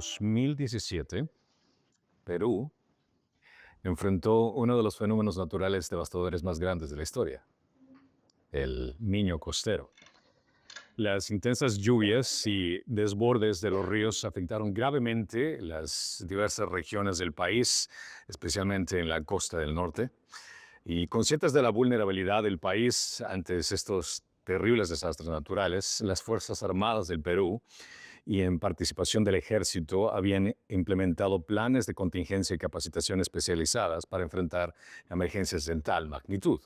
2017, Perú enfrentó uno de los fenómenos naturales devastadores más grandes de la historia, el Niño Costero. Las intensas lluvias y desbordes de los ríos afectaron gravemente las diversas regiones del país, especialmente en la costa del norte. Y conscientes de la vulnerabilidad del país ante estos terribles desastres naturales, las Fuerzas Armadas del Perú y en participación del ejército habían implementado planes de contingencia y capacitación especializadas para enfrentar emergencias de tal magnitud.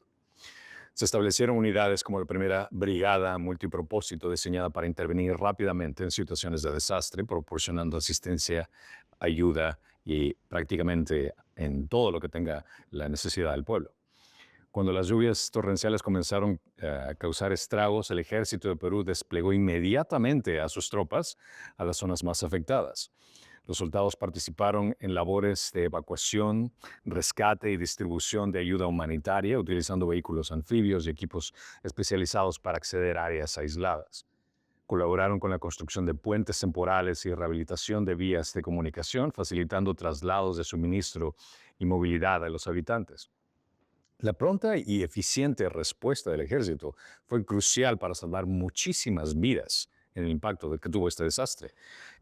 Se establecieron unidades como la primera brigada multipropósito diseñada para intervenir rápidamente en situaciones de desastre, proporcionando asistencia, ayuda y prácticamente en todo lo que tenga la necesidad del pueblo. Cuando las lluvias torrenciales comenzaron a causar estragos, el ejército de Perú desplegó inmediatamente a sus tropas a las zonas más afectadas. Los soldados participaron en labores de evacuación, rescate y distribución de ayuda humanitaria, utilizando vehículos anfibios y equipos especializados para acceder a áreas aisladas. Colaboraron con la construcción de puentes temporales y rehabilitación de vías de comunicación, facilitando traslados de suministro y movilidad a los habitantes. La pronta y eficiente respuesta del ejército fue crucial para salvar muchísimas vidas en el impacto que tuvo este desastre.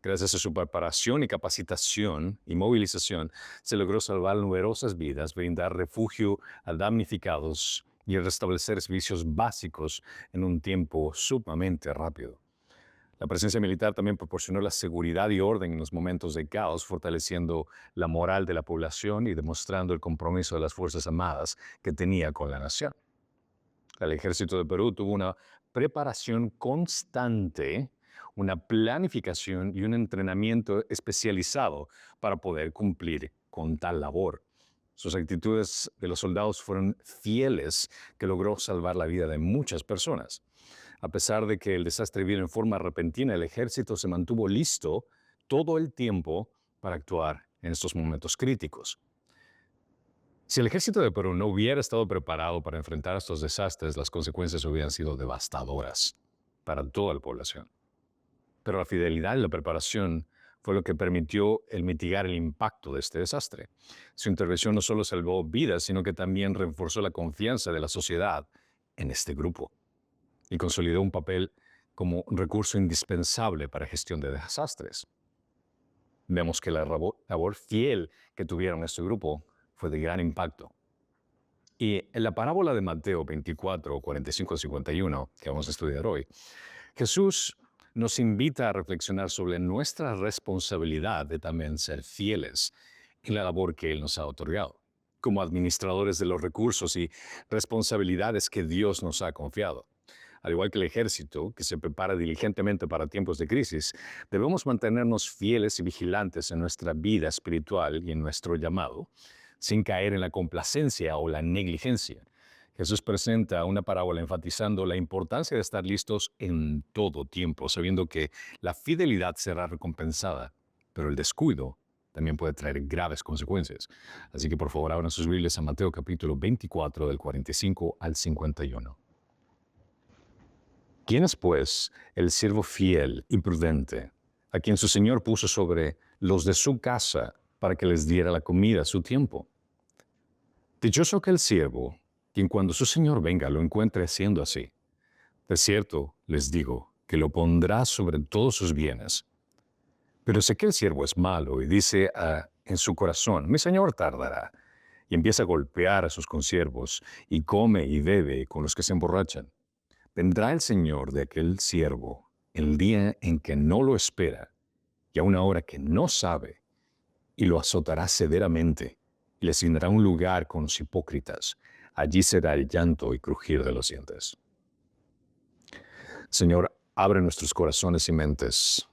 Gracias a su preparación y capacitación y movilización, se logró salvar numerosas vidas, brindar refugio a damnificados y restablecer servicios básicos en un tiempo sumamente rápido. La presencia militar también proporcionó la seguridad y orden en los momentos de caos, fortaleciendo la moral de la población y demostrando el compromiso de las Fuerzas Armadas que tenía con la nación. El ejército de Perú tuvo una preparación constante, una planificación y un entrenamiento especializado para poder cumplir con tal labor. Sus actitudes de los soldados fueron fieles, que logró salvar la vida de muchas personas. A pesar de que el desastre vino en forma repentina, el ejército se mantuvo listo todo el tiempo para actuar en estos momentos críticos. Si el ejército de Perú no hubiera estado preparado para enfrentar estos desastres, las consecuencias hubieran sido devastadoras para toda la población. Pero la fidelidad y la preparación fue lo que permitió mitigar el impacto de este desastre. Su intervención no solo salvó vidas, sino que también reforzó la confianza de la sociedad en este grupo y consolidó un papel como recurso indispensable para gestión de desastres. Vemos que la labor fiel que tuvieron este grupo fue de gran impacto. Y en la parábola de Mateo 24, 45, 51, que vamos a estudiar hoy, Jesús nos invita a reflexionar sobre nuestra responsabilidad de también ser fieles en la labor que Él nos ha otorgado, como administradores de los recursos y responsabilidades que Dios nos ha confiado. Al igual que el ejército, que se prepara diligentemente para tiempos de crisis, debemos mantenernos fieles y vigilantes en nuestra vida espiritual y en nuestro llamado, sin caer en la complacencia o la negligencia. Jesús presenta una parábola enfatizando la importancia de estar listos en todo tiempo, sabiendo que la fidelidad será recompensada, pero el descuido también puede traer graves consecuencias. Así que por favor abran sus Biblias a Mateo capítulo 24 del 45 al 51. ¿Quién es, pues, el siervo fiel y prudente, a quien su señor puso sobre los de su casa para que les diera la comida a su tiempo? Dichoso aquel siervo, quien cuando su señor venga lo encuentre haciendo así. De cierto, les digo, que lo pondrá sobre todos sus bienes. Pero si aquel siervo es malo y dice en su corazón, mi señor tardará, y empieza a golpear a sus consiervos, y come y bebe con los que se emborrachan, vendrá el señor de aquel siervo el día en que no lo espera y a una hora que no sabe, y lo azotará severamente y le asignará un lugar con los hipócritas. Allí será el llanto y crujir de los dientes. Señor, abre nuestros corazones y mentes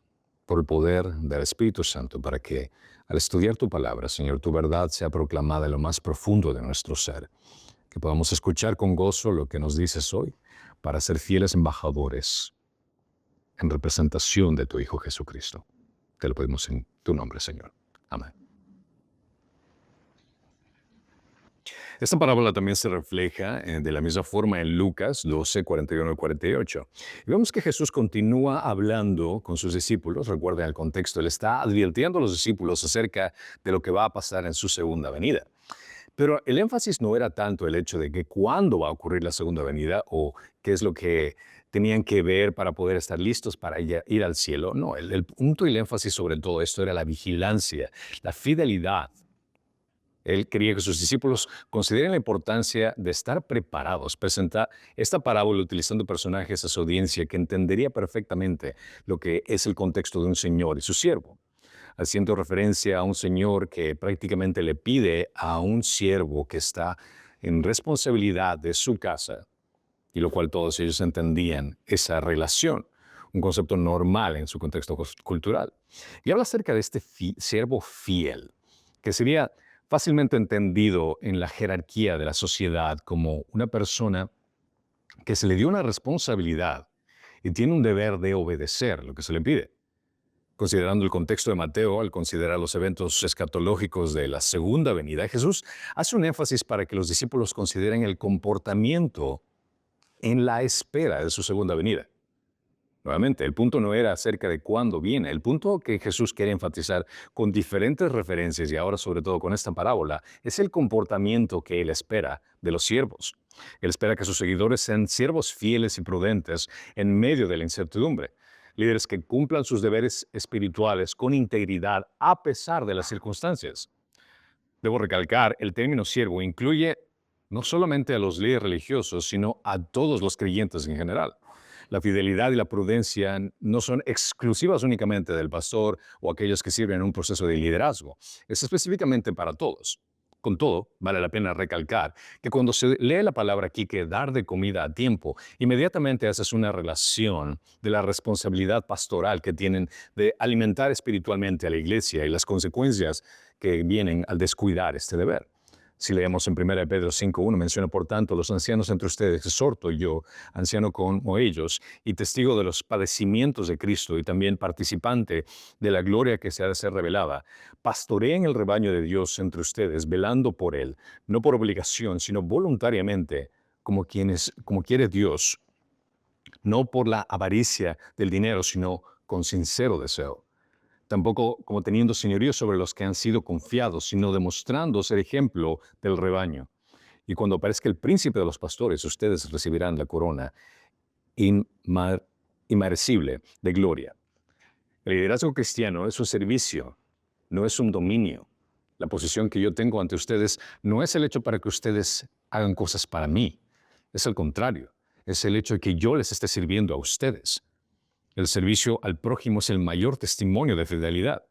por el poder del Espíritu Santo para que al estudiar tu palabra, Señor, tu verdad sea proclamada en lo más profundo de nuestro ser. Que podamos escuchar con gozo lo que nos dices hoy para ser fieles embajadores en representación de tu Hijo Jesucristo. Te lo pedimos en tu nombre, Señor. Amén. Esta parábola también se refleja de la misma forma en Lucas 12, 41 y 48. Y vemos que Jesús continúa hablando con sus discípulos. Recuerden el contexto, él está advirtiendo a los discípulos acerca de lo que va a pasar en su segunda venida. Pero el énfasis no era tanto el hecho de que cuándo va a ocurrir la segunda venida o qué es lo que tenían que ver para poder estar listos para ir al cielo. No, el punto y el énfasis sobre todo esto era la vigilancia, la fidelidad. Él quería que sus discípulos consideren la importancia de estar preparados. Presenta esta parábola utilizando personajes a su audiencia que entendería perfectamente lo que es el contexto de un señor y su siervo, haciendo referencia a un señor que prácticamente le pide a un siervo que está en responsabilidad de su casa, y lo cual todos ellos entendían esa relación, un concepto normal en su contexto cultural. Y habla acerca de este siervo fiel, que sería fácilmente entendido en la jerarquía de la sociedad como una persona que se le dio una responsabilidad y tiene un deber de obedecer lo que se le pide. Considerando el contexto de Mateo, al considerar los eventos escatológicos de la segunda venida, Jesús hace un énfasis para que los discípulos consideren el comportamiento en la espera de su segunda venida. Nuevamente, el punto no era acerca de cuándo viene. El punto que Jesús quiere enfatizar con diferentes referencias y ahora sobre todo con esta parábola es el comportamiento que Él espera de los siervos. Él espera que sus seguidores sean siervos fieles y prudentes en medio de la incertidumbre. Líderes que cumplan sus deberes espirituales con integridad a pesar de las circunstancias. Debo recalcar, el término siervo incluye no solamente a los líderes religiosos, sino a todos los creyentes en general. La fidelidad y la prudencia no son exclusivas únicamente del pastor o aquellos que sirven en un proceso de liderazgo. Es específicamente para todos. Con todo, vale la pena recalcar que cuando se lee la palabra aquí que dar de comida a tiempo, inmediatamente haces una relación de la responsabilidad pastoral que tienen de alimentar espiritualmente a la iglesia y las consecuencias que vienen al descuidar este deber. Si leemos en 1 Pedro 5.1, menciona, por tanto, los ancianos entre ustedes, exhorto yo, anciano como ellos, y testigo de los padecimientos de Cristo y también participante de la gloria que se ha de ser revelada, pastoreen el rebaño de Dios entre ustedes, velando por él, no por obligación, sino voluntariamente, como quiere Dios, no por la avaricia del dinero, sino con sincero deseo. Tampoco como teniendo señorío sobre los que han sido confiados, sino demostrando ser ejemplo del rebaño. Y cuando aparezca el príncipe de los pastores, ustedes recibirán la corona inmarcesible de gloria. El liderazgo cristiano es un servicio, no es un dominio. La posición que yo tengo ante ustedes no es el hecho para que ustedes hagan cosas para mí. Es el contrario. Es el hecho de que yo les esté sirviendo a ustedes. El servicio al prójimo es el mayor testimonio de fidelidad.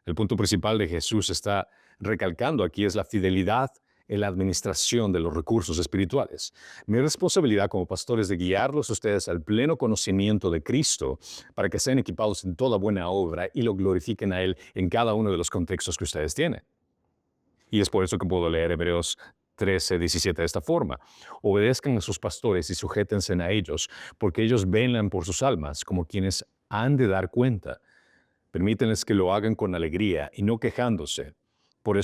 El punto principal de Jesús está recalcando aquí es la fidelidad en la administración de los recursos espirituales. Mi responsabilidad como pastor es de guiarlos a ustedes al pleno conocimiento de Cristo para que sean equipados en toda buena obra y lo glorifiquen a Él en cada uno de los contextos que ustedes tienen. Y es por eso que puedo leer Hebreos 13:17 de esta forma. Obedezcan a sus pastores y sujétense a ellos, porque ellos velan por sus almas como quienes han de dar cuenta. Permítanles que lo hagan con alegría y no quejándose. Porque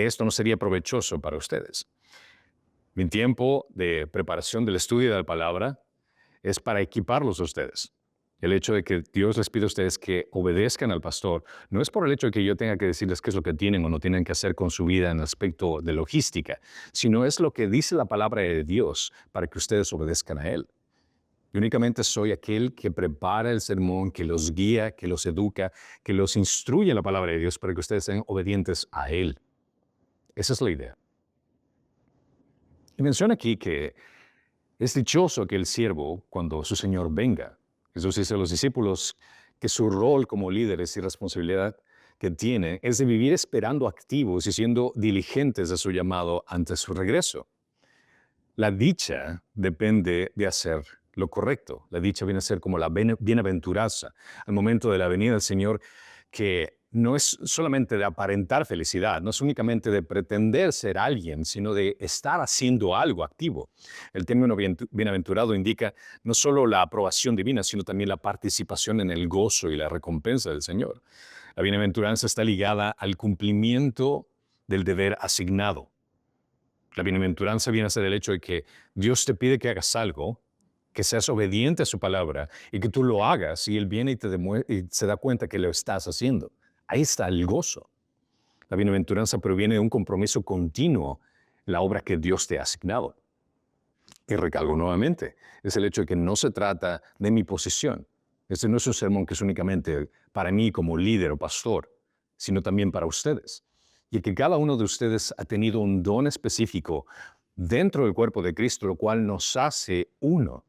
esto no sería provechoso para ustedes. Mi tiempo de preparación del estudio de la palabra es para equiparlos a ustedes. El hecho de que Dios les pide a ustedes que obedezcan al pastor no es por el hecho de que yo tenga que decirles qué es lo que tienen o no tienen que hacer con su vida en el aspecto de logística, sino es lo que dice la palabra de Dios para que ustedes obedezcan a Él. Y únicamente soy aquel que prepara el sermón, que los guía, que los educa, que los instruye en la palabra de Dios para que ustedes sean obedientes a Él. Esa es la idea. Y menciona aquí que es dichoso aquel siervo cuando su Señor venga. Jesús dice a los discípulos que su rol como líderes y responsabilidad que tiene es de vivir esperando activos y siendo diligentes de su llamado ante su regreso. La dicha depende de hacer lo correcto. La dicha viene a ser como la bienaventuranza al momento de la venida del Señor, que no es solamente de aparentar felicidad, no es únicamente de pretender ser alguien, sino de estar haciendo algo activo. El término bienaventurado indica no solo la aprobación divina, sino también la participación en el gozo y la recompensa del Señor. La bienaventuranza está ligada al cumplimiento del deber asignado. La bienaventuranza viene a ser el hecho de que Dios te pide que hagas algo, que seas obediente a su palabra y que tú lo hagas y Él viene y se da cuenta que lo estás haciendo. Ahí está el gozo. La bienaventuranza proviene de un compromiso continuo en la obra que Dios te ha asignado. Y recalco nuevamente, es el hecho de que no se trata de mi posición. Este no es un sermón que es únicamente para mí como líder o pastor, sino también para ustedes. Y que cada uno de ustedes ha tenido un don específico dentro del cuerpo de Cristo, lo cual nos hace uno.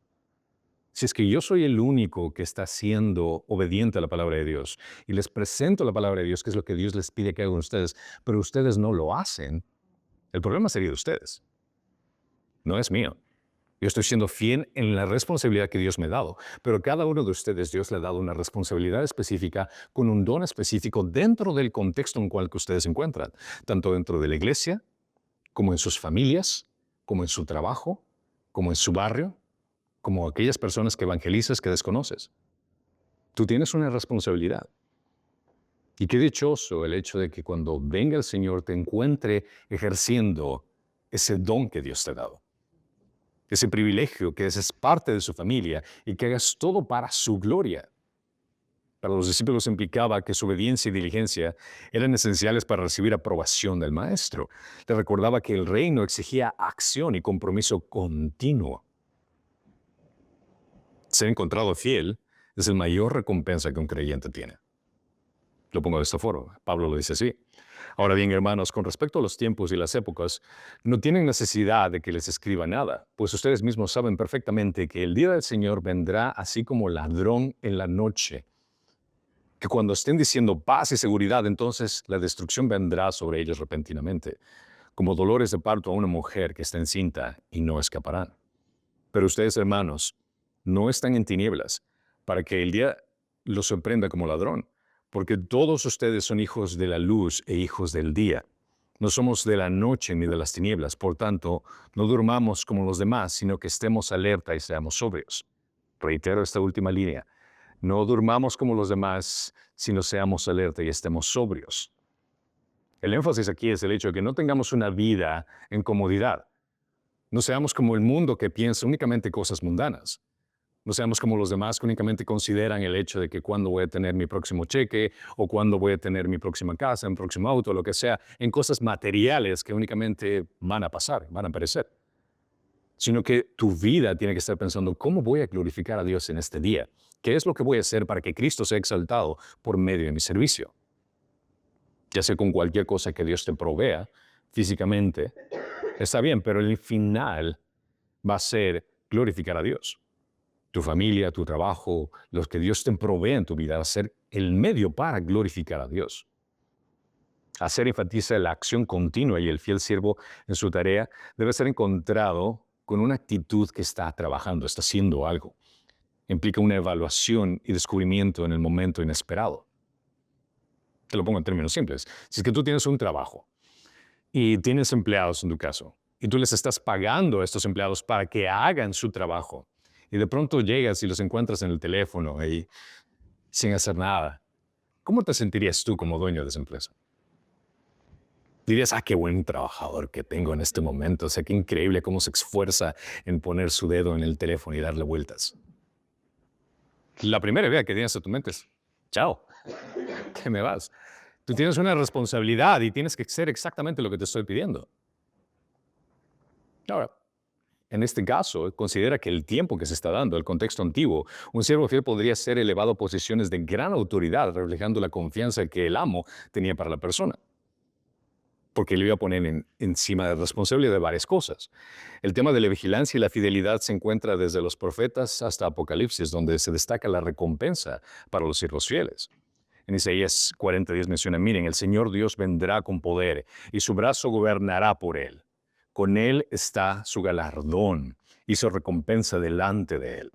Si es que yo soy el único que está siendo obediente a la palabra de Dios y les presento la palabra de Dios, que es lo que Dios les pide que hagan ustedes, pero ustedes no lo hacen, el problema sería de ustedes, no es mío. Yo estoy siendo fiel en la responsabilidad que Dios me ha dado, pero cada uno de ustedes Dios le ha dado una responsabilidad específica con un don específico dentro del contexto en el cual que ustedes se encuentran, tanto dentro de la iglesia, como en sus familias, como en su trabajo, como en su barrio, como aquellas personas que evangelizas que desconoces. Tú tienes una responsabilidad. Y qué dichoso el hecho de que cuando venga el Señor te encuentre ejerciendo ese don que Dios te ha dado. Ese privilegio que es parte de su familia y que hagas todo para su gloria. Para los discípulos implicaba que su obediencia y diligencia eran esenciales para recibir aprobación del Maestro. Le recordaba que el reino exigía acción y compromiso continuo. Ser encontrado fiel es la mayor recompensa que un creyente tiene. Lo pongo de esta forma. Pablo lo dice así. Ahora bien, hermanos, con respecto a los tiempos y las épocas, no tienen necesidad de que les escriba nada, pues ustedes mismos saben perfectamente que el día del Señor vendrá así como ladrón en la noche. Que cuando estén diciendo paz y seguridad, entonces la destrucción vendrá sobre ellos repentinamente, como dolores de parto a una mujer que está encinta y no escaparán. Pero ustedes, hermanos, no están en tinieblas, para que el día los sorprenda como ladrón, porque todos ustedes son hijos de la luz e hijos del día. No somos de la noche ni de las tinieblas, por tanto, no durmamos como los demás, sino que estemos alerta y seamos sobrios. Reitero esta última línea. No durmamos como los demás, sino seamos alerta y estemos sobrios. El énfasis aquí es el hecho de que no tengamos una vida en comodidad. No seamos como el mundo que piensa únicamente cosas mundanas. No seamos como los demás que únicamente consideran el hecho de que cuándo voy a tener mi próximo cheque o cuándo voy a tener mi próxima casa, mi próximo auto, lo que sea, en cosas materiales que únicamente van a pasar, van a perecer. Sino que tu vida tiene que estar pensando, ¿cómo voy a glorificar a Dios en este día? ¿Qué es lo que voy a hacer para que Cristo sea exaltado por medio de mi servicio? Ya sea con cualquier cosa que Dios te provea físicamente, está bien, pero el final va a ser glorificar a Dios. Tu familia, tu trabajo, los que Dios te provee en tu vida, va a ser el medio para glorificar a Dios. Hacer enfatiza la acción continua y el fiel siervo en su tarea debe ser encontrado con una actitud que está trabajando, está haciendo algo. Implica una evaluación y descubrimiento en el momento inesperado. Te lo pongo en términos simples. Si es que tú tienes un trabajo y tienes empleados en tu caso, y tú les estás pagando a estos empleados para que hagan su trabajo, y de pronto llegas y los encuentras en el teléfono y sin hacer nada, ¿cómo te sentirías tú como dueño de esa empresa? Dirías, qué buen trabajador que tengo en este momento, o sea, qué increíble cómo se esfuerza en poner su dedo en el teléfono y darle vueltas. La primera idea que tienes a tu mente es, chao, ¿qué me vas? Tú tienes una responsabilidad y tienes que hacer exactamente lo que te estoy pidiendo. Ahora, en este caso, considera que el tiempo que se está dando, el contexto antiguo, un siervo fiel podría ser elevado a posiciones de gran autoridad, reflejando la confianza que el amo tenía para la persona. Porque le iba a poner encima de responsabilidad de varias cosas. El tema de la vigilancia y la fidelidad se encuentra desde los profetas hasta Apocalipsis, donde se destaca la recompensa para los siervos fieles. En Isaías 40:10 menciona, miren, el Señor Dios vendrá con poder y su brazo gobernará por él. Con él está su galardón y su recompensa delante de él.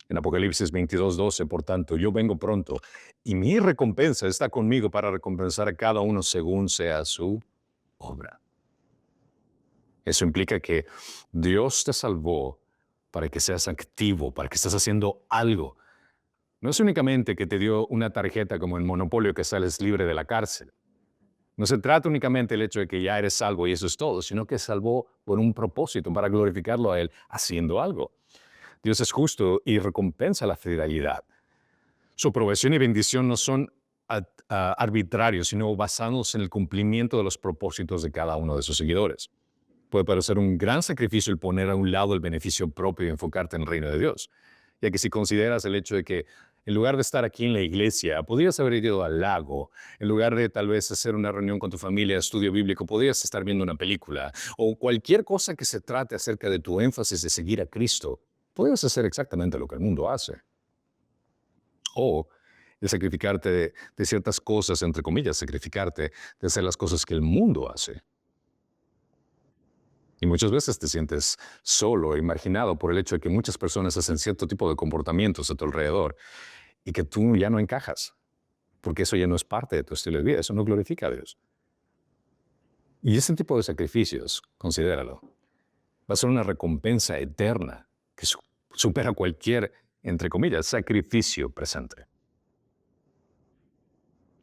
En Apocalipsis 22:12, por tanto, yo vengo pronto y mi recompensa está conmigo para recompensar a cada uno según sea su obra. Eso implica que Dios te salvó para que seas activo, para que estés haciendo algo. No es únicamente que te dio una tarjeta como en Monopolio que sales libre de la cárcel. No se trata únicamente del hecho de que ya eres salvo y eso es todo, sino que es salvo por un propósito, para glorificarlo a Él haciendo algo. Dios es justo y recompensa la fidelidad. Su provisión y bendición no son arbitrarios, sino basados en el cumplimiento de los propósitos de cada uno de sus seguidores. Puede parecer un gran sacrificio el poner a un lado el beneficio propio y enfocarte en el reino de Dios, ya que si consideras el hecho de que en lugar de estar aquí en la iglesia, podrías haber ido al lago, en lugar de tal vez hacer una reunión con tu familia, estudio bíblico, podrías estar viendo una película, o cualquier cosa que se trate acerca de tu énfasis de seguir a Cristo, podrías hacer exactamente lo que el mundo hace. O el sacrificarte de ciertas cosas, entre comillas, sacrificarte de hacer las cosas que el mundo hace. Y muchas veces te sientes solo e marginado por el hecho de que muchas personas hacen cierto tipo de comportamientos a tu alrededor y que tú ya no encajas, porque eso ya no es parte de tu estilo de vida, eso no glorifica a Dios. Y ese tipo de sacrificios, considéralo, va a ser una recompensa eterna que supera cualquier, entre comillas, sacrificio presente.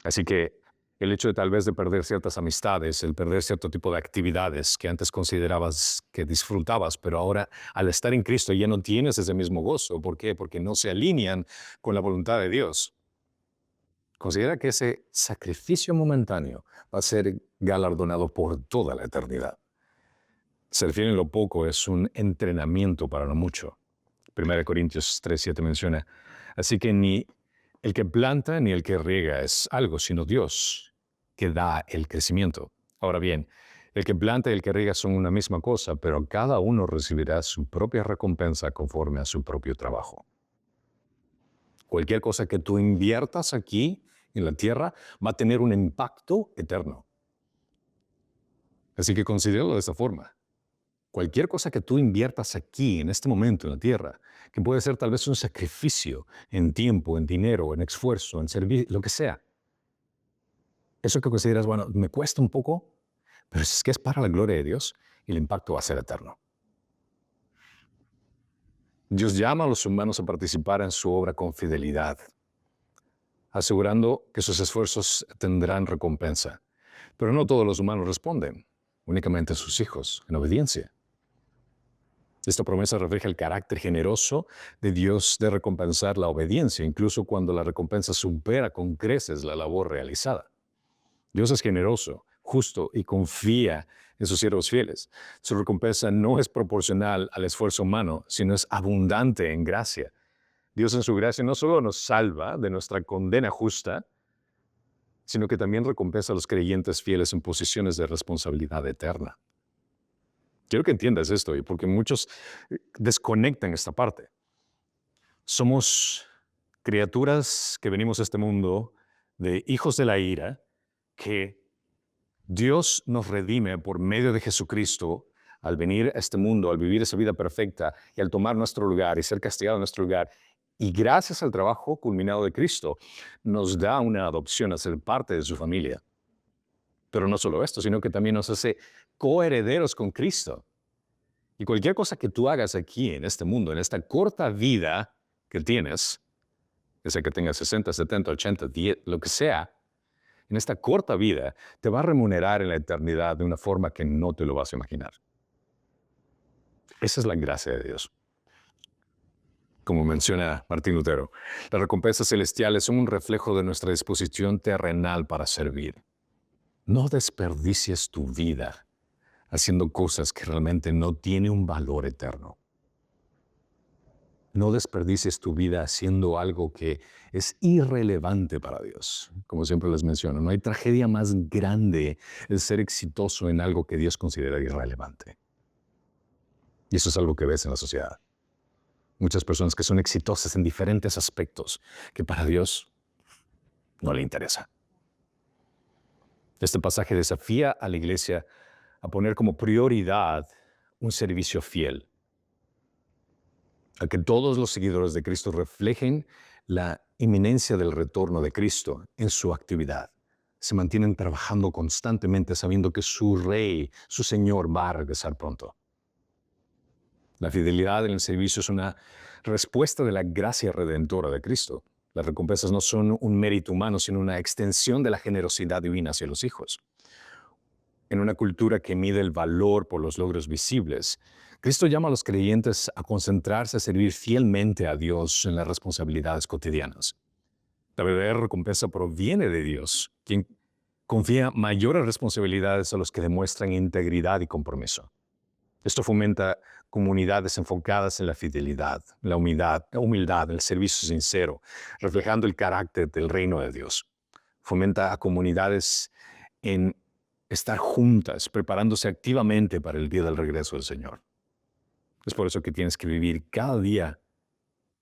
Así que el hecho de tal vez de perder ciertas amistades, el perder cierto tipo de actividades que antes considerabas que disfrutabas, pero ahora al estar en Cristo ya no tienes ese mismo gozo. ¿Por qué? Porque no se alinean con la voluntad de Dios. Considera que ese sacrificio momentáneo va a ser galardonado por toda la eternidad. Servir en lo poco es un entrenamiento para lo mucho. 1 Corintios 3:7 menciona, así que ni el que planta ni el que riega es algo, sino Dios que da el crecimiento. Ahora bien, el que planta y el que riega son una misma cosa, pero cada uno recibirá su propia recompensa conforme a su propio trabajo. Cualquier cosa que tú inviertas aquí en la tierra va a tener un impacto eterno. Así que considéralo de esta forma. Cualquier cosa que tú inviertas aquí, en este momento, en la tierra, que puede ser tal vez un sacrificio en tiempo, en dinero, en esfuerzo, en servicio, lo que sea. Eso que consideras, bueno, me cuesta un poco, pero es que es para la gloria de Dios y el impacto va a ser eterno. Dios llama a los humanos a participar en su obra con fidelidad, asegurando que sus esfuerzos tendrán recompensa. Pero no todos los humanos responden, únicamente sus hijos, en obediencia. Esta promesa refleja el carácter generoso de Dios de recompensar la obediencia, incluso cuando la recompensa supera con creces la labor realizada. Dios es generoso, justo y confía en sus siervos fieles. Su recompensa no es proporcional al esfuerzo humano, sino es abundante en gracia. Dios en su gracia no solo nos salva de nuestra condena justa, sino que también recompensa a los creyentes fieles en posiciones de responsabilidad eterna. Quiero que entiendas esto, porque muchos desconectan esta parte. Somos criaturas que venimos a este mundo de hijos de la ira, que Dios nos redime por medio de Jesucristo al venir a este mundo, al vivir esa vida perfecta y al tomar nuestro lugar y ser castigado en nuestro lugar. Y gracias al trabajo culminado de Cristo, nos da una adopción a ser parte de su familia. Pero no solo esto, sino que también nos hace coherederos con Cristo. Y cualquier cosa que tú hagas aquí en este mundo, en esta corta vida que tienes, ya sea que tengas 60, 70, 80, 10, lo que sea, en esta corta vida te va a remunerar en la eternidad de una forma que no te lo vas a imaginar. Esa es la gracia de Dios. Como menciona Martín Lutero, las recompensas celestiales son un reflejo de nuestra disposición terrenal para servir. No desperdicies tu vida haciendo cosas que realmente no tienen un valor eterno. No desperdicies tu vida haciendo algo que es irrelevante para Dios. Como siempre les menciono, no hay tragedia más grande el ser exitoso en algo que Dios considera irrelevante. Y eso es algo que ves en la sociedad. Muchas personas que son exitosas en diferentes aspectos que para Dios no le interesa. Este pasaje desafía a la iglesia a poner como prioridad un servicio fiel, a que todos los seguidores de Cristo reflejen la inminencia del retorno de Cristo en su actividad. Se mantienen trabajando constantemente sabiendo que su Rey, su Señor, va a regresar pronto. La fidelidad en el servicio es una respuesta de la gracia redentora de Cristo. Las recompensas no son un mérito humano, sino una extensión de la generosidad divina hacia los hijos. En una cultura que mide el valor por los logros visibles, Cristo llama a los creyentes a concentrarse a servir fielmente a Dios en las responsabilidades cotidianas. La verdadera recompensa proviene de Dios, quien confía mayores responsabilidades a los que demuestran integridad y compromiso. Esto fomenta comunidades enfocadas en la fidelidad, la humildad, el servicio sincero, reflejando el carácter del reino de Dios. Fomenta a comunidades en estar juntas, preparándose activamente para el día del regreso del Señor. Es por eso que tienes que vivir cada día,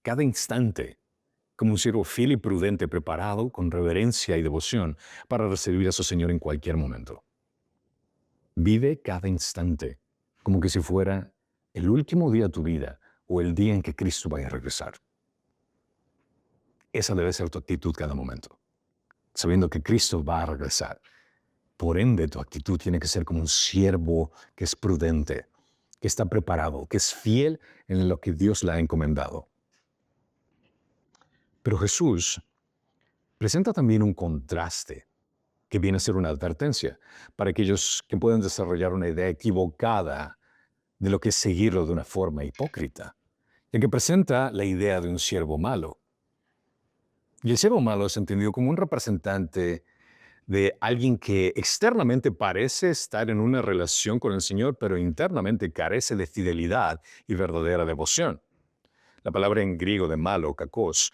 cada instante, como un siervo fiel y prudente, preparado con reverencia y devoción para recibir a su Señor en cualquier momento. Vive cada instante como que si fuera el último día de tu vida o el día en que Cristo vaya a regresar. Esa debe ser tu actitud cada momento, sabiendo que Cristo va a regresar. Por ende, tu actitud tiene que ser como un siervo que es prudente, que está preparado, que es fiel en lo que Dios le ha encomendado. Pero Jesús presenta también un contraste que viene a ser una advertencia para aquellos que pueden desarrollar una idea equivocada de lo que es seguirlo de una forma hipócrita, ya que presenta la idea de un siervo malo. Y el siervo malo es entendido como un representante de alguien que externamente parece estar en una relación con el Señor, pero internamente carece de fidelidad y verdadera devoción. La palabra en griego de malo, kakos,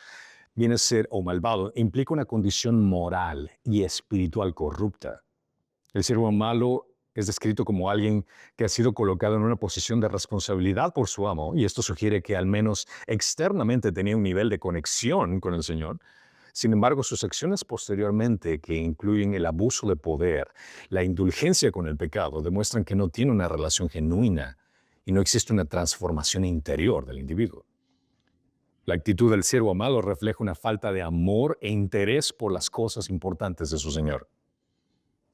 viene a ser, o malvado, implica una condición moral y espiritual corrupta. El siervo malo es descrito como alguien que ha sido colocado en una posición de responsabilidad por su amo, y esto sugiere que al menos externamente tenía un nivel de conexión con el Señor. Sin embargo, sus acciones posteriormente, que incluyen el abuso de poder, la indulgencia con el pecado, demuestran que no tiene una relación genuina y no existe una transformación interior del individuo. La actitud del siervo malo refleja una falta de amor e interés por las cosas importantes de su Señor.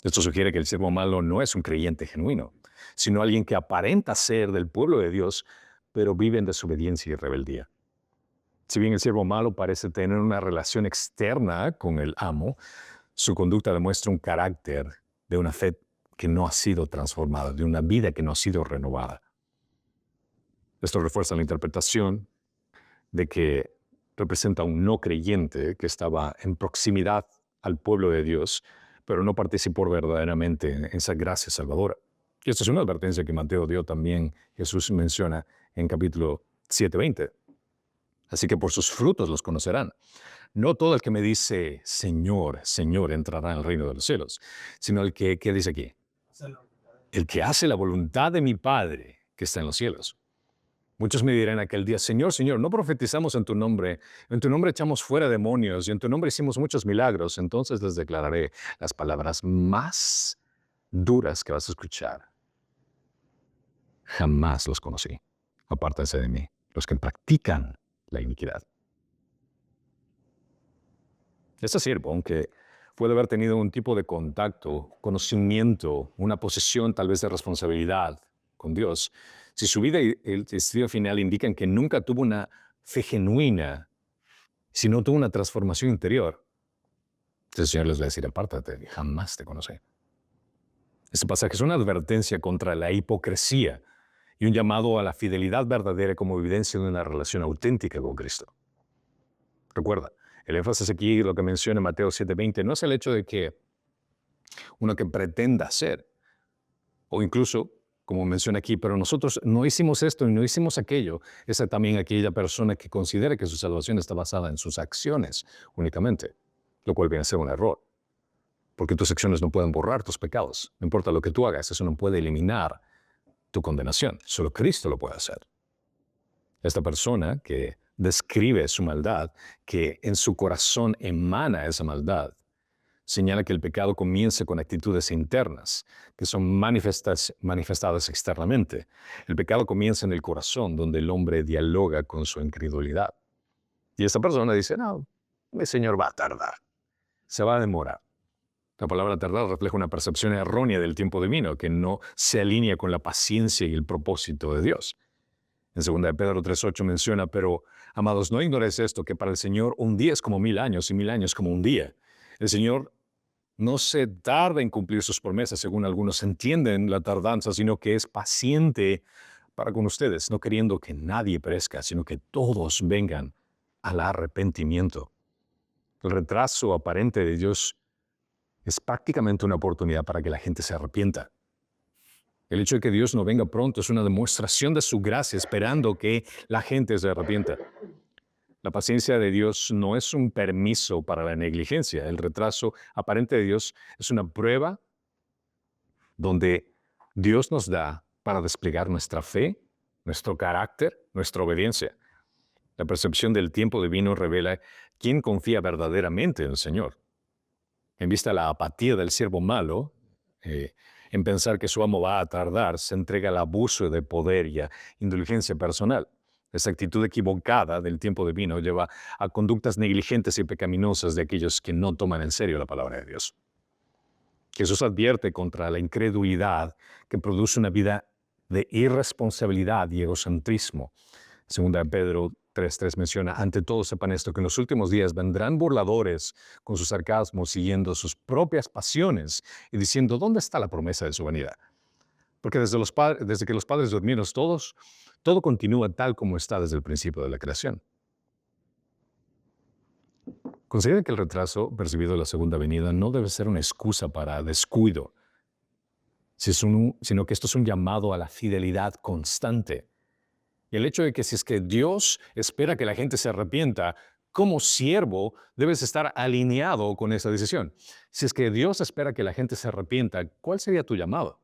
Esto sugiere que el siervo malo no es un creyente genuino, sino alguien que aparenta ser del pueblo de Dios, pero vive en desobediencia y rebeldía. Si bien el siervo malo parece tener una relación externa con el amo, su conducta demuestra un carácter de una fe que no ha sido transformada, de una vida que no ha sido renovada. Esto refuerza la interpretación de que representa a un no creyente que estaba en proximidad al pueblo de Dios, pero no participó verdaderamente en esa gracia salvadora. Y esta es una advertencia que Mateo dio también, Jesús menciona en capítulo 7:20. Así que por sus frutos los conocerán. No todo el que me dice, Señor, Señor, entrará en el reino de los cielos, sino el que, ¿qué dice aquí? El que hace la voluntad de mi Padre que está en los cielos. Muchos me dirán aquel día, Señor, Señor, no profetizamos en tu nombre echamos fuera demonios y en tu nombre hicimos muchos milagros. Entonces les declararé las palabras más duras que vas a escuchar. Jamás los conocí. Apártense de mí, los que practican la iniquidad. Este siervo, aunque puede haber tenido un tipo de contacto, conocimiento, una posesión tal vez de responsabilidad con Dios, si su vida y el destino final indican que nunca tuvo una fe genuina, si no tuvo una transformación interior, el Señor les va a decir, apártate, jamás te conocí. Este pasaje es una advertencia contra la hipocresía y un llamado a la fidelidad verdadera como evidencia de una relación auténtica con Cristo. Recuerda, el énfasis aquí, lo que menciona Mateo 7:20, no es el hecho de que uno que pretenda ser, o incluso, como menciona aquí, pero nosotros no hicimos esto y no hicimos aquello. Es también aquella persona que considera que su salvación está basada en sus acciones únicamente, lo cual viene a ser un error. Porque tus acciones no pueden borrar tus pecados. No importa lo que tú hagas, eso no puede eliminar tu condenación. Solo Cristo lo puede hacer. Esta persona que describe su maldad, que en su corazón emana esa maldad, señala que el pecado comienza con actitudes internas, que son manifestadas externamente. El pecado comienza en el corazón, donde el hombre dialoga con su incredulidad. Y esta persona dice, no, mi Señor va a tardar, se va a demorar. La palabra tardar refleja una percepción errónea del tiempo divino, que no se alinea con la paciencia y el propósito de Dios. En 2 de Pedro 3:8 menciona, pero, amados, no ignoréis esto, que para el Señor un día es como 1000 años y 1000 años como un día. El Señor no se tarda en cumplir sus promesas, según algunos entienden la tardanza, sino que es paciente para con ustedes, no queriendo que nadie perezca, sino que todos vengan al arrepentimiento. El retraso aparente de Dios es prácticamente una oportunidad para que la gente se arrepienta. El hecho de que Dios no venga pronto es una demostración de su gracia, esperando que la gente se arrepienta. La paciencia de Dios no es un permiso para la negligencia. El retraso aparente de Dios es una prueba donde Dios nos da para desplegar nuestra fe, nuestro carácter, nuestra obediencia. La percepción del tiempo divino revela quién confía verdaderamente en el Señor. En vista de la apatía del siervo malo, en pensar que su amo va a tardar, se entrega al abuso de poder y a indulgencia personal. Esa actitud equivocada del tiempo divino lleva a conductas negligentes y pecaminosas de aquellos que no toman en serio la palabra de Dios. Jesús advierte contra la incredulidad que produce una vida de irresponsabilidad y egocentrismo. 2 de Pedro 3:3 menciona, ante todo sepan esto, que en los últimos días vendrán burladores con su sarcasmo, siguiendo sus propias pasiones y diciendo, ¿dónde está la promesa de su venida? Porque desde que los padres durmieron todo continúa tal como está desde el principio de la creación. Considera que el retraso percibido de la segunda venida no debe ser una excusa para descuido, sino que esto es un llamado a la fidelidad constante. Y el hecho de que si es que Dios espera que la gente se arrepienta, como siervo debes estar alineado con esa decisión. Si es que Dios espera que la gente se arrepienta, ¿cuál sería tu llamado?